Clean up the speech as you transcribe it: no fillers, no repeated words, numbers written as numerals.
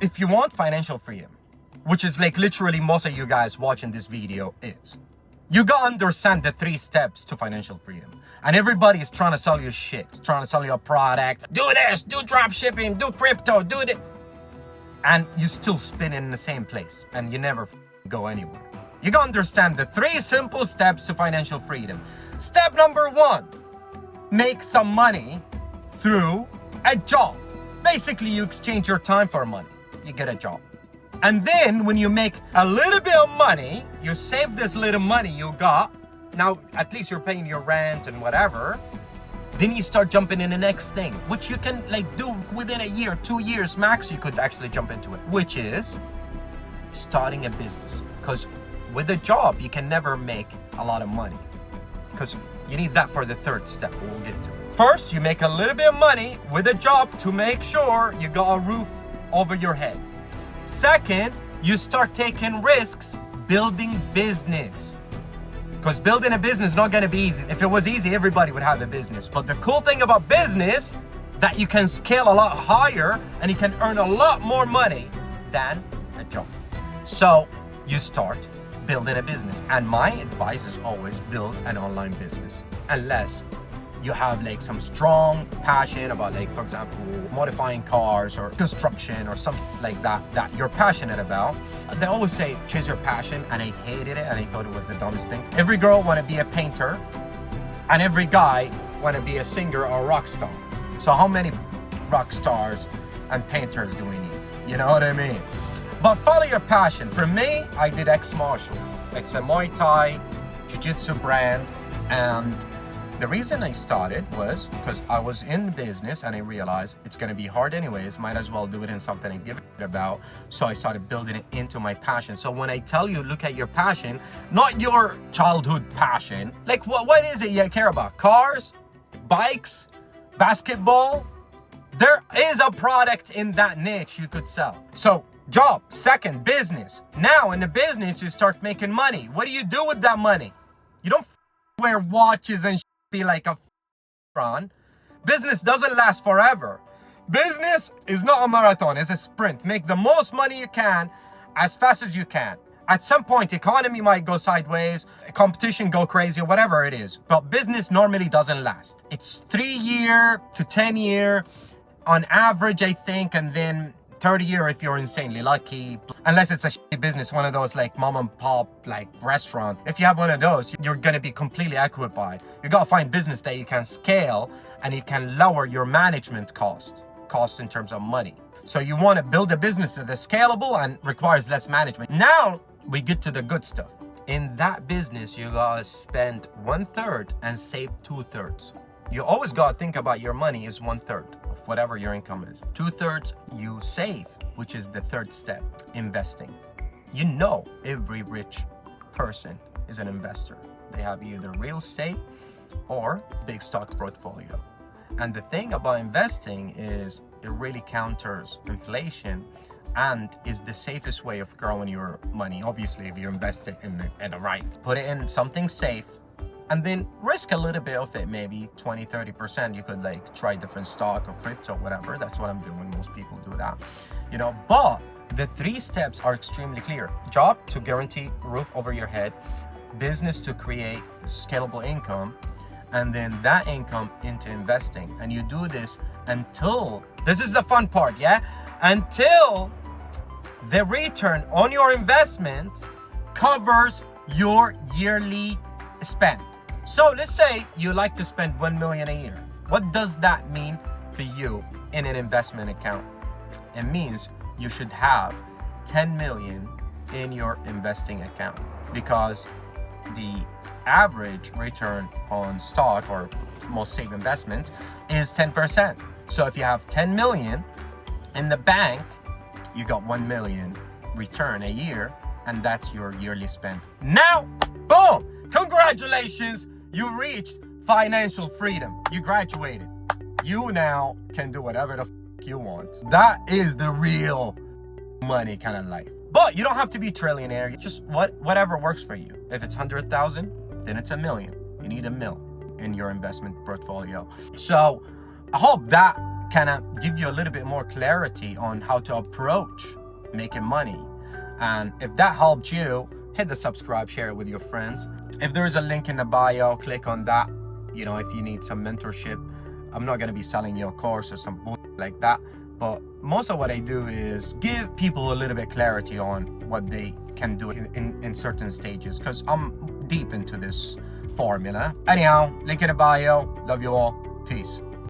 if you want financial freedom, which is like literally most of you guys watching this video is, you gotta understand the 3 steps to financial freedom. And everybody is trying to sell you shit, trying to sell you a product. Do this, do dropshipping, do crypto, do this. And you still spin in the same place and you never go anywhere. You gotta understand the 3 simple steps to financial freedom. Step number 1, make some money through a job. Basically, you exchange your time for money. You get a job. And then when you make a little bit of money, you save this little money you got. Now, at least you're paying your rent and whatever. Then you start jumping in the next thing, which you can like do within a year, 2 years max, you could actually jump into it, which is starting a business. Because with a job, you can never make a lot of money because you need that for the 3rd step we'll get to. First, you make a little bit of money with a job to make sure you got a roof over your head. Second, you start taking risks building business. Because building a business is not going to be easy. If it was easy, everybody would have a business. But the cool thing about business, that you can scale a lot higher and you can earn a lot more money than a job. So you start building a business. And my advice is always build an online business. Unless you have like some strong passion about, like, for example, modifying cars or construction or something like that you're passionate about. They always say chase your passion, and I hated it and I thought it was the dumbest thing. Every girl want to be a painter and every guy want to be a singer or a rock star. So how many rock stars and painters do we need? You know what I mean? But follow your passion. For me, I did X Martial. It's a Muay Thai jiu-jitsu brand, and the reason I started was because I was in business and I realized it's going to be hard anyways. Might as well do it in something I give it about. So I started building it into my passion. So when I tell you, look at your passion, not your childhood passion. Like what is it you care about? Cars, bikes, basketball? There is a product in that niche you could sell. So job, second, business. Now in the business, you start making money. What do you do with that money? You don't wear watches and be like a Ron. Business doesn't last forever. Business is not a marathon, it's a sprint. Make the most money you can as fast as you can. At some point, economy might go sideways, competition go crazy, or whatever it is. But business normally doesn't last. It's 3-year to 10-year on average, I think, and then 30-year if you're insanely lucky, unless it's a shitty business, one of those like mom and pop like restaurant. If you have one of those, you're gonna be completely occupied. You gotta find business that you can scale and you can lower your management cost in terms of money. So you want to build a business that is scalable and requires less management. Now we get to the good stuff. In that business, you gotta spend 1/3 and save 2/3. You always gotta think about your money is 1/3 of whatever your income is. 2/3 you save, which is the 3rd step, investing. You know, every rich person is an investor. They have either real estate or big stock portfolio. And the thing about investing is it really counters inflation and is the safest way of growing your money. Obviously, if you invest it in the right, put it in something safe, and then risk a little bit of it, maybe 20-30%. You could like try different stock or crypto, whatever. That's what I'm doing. Most people do that, you know. But the 3 steps are extremely clear. Job to guarantee roof over your head, business to create scalable income, and then that income into investing. And you do this until, this is the fun part, yeah? Until the return on your investment covers your yearly spend. So let's say you like to spend 1 million a year. What does that mean for you in an investment account? It means you should have 10 million in your investing account, because the average return on stock or most safe investments is 10%. So if you have 10 million in the bank, you got 1 million return a year, and that's your yearly spend. Now, boom! Congratulations, you reached financial freedom. You graduated. You now can do whatever the you want. That is the real money kind of life. But you don't have to be a trillionaire. Just whatever works for you. If it's 100,000, then it's 1 million. You need 1 mil in your investment portfolio. So I hope that kind of give you a little bit more clarity on how to approach making money. And if that helped you, hit the subscribe, share it with your friends. If there is a link in the bio, click on that. You know, if you need some mentorship, I'm not going to be selling you a course or some bullshit like that, but most of what I do is give people a little bit clarity on what they can do in certain stages, because I'm deep into this formula. Anyhow, link in the bio. Love you all. Peace.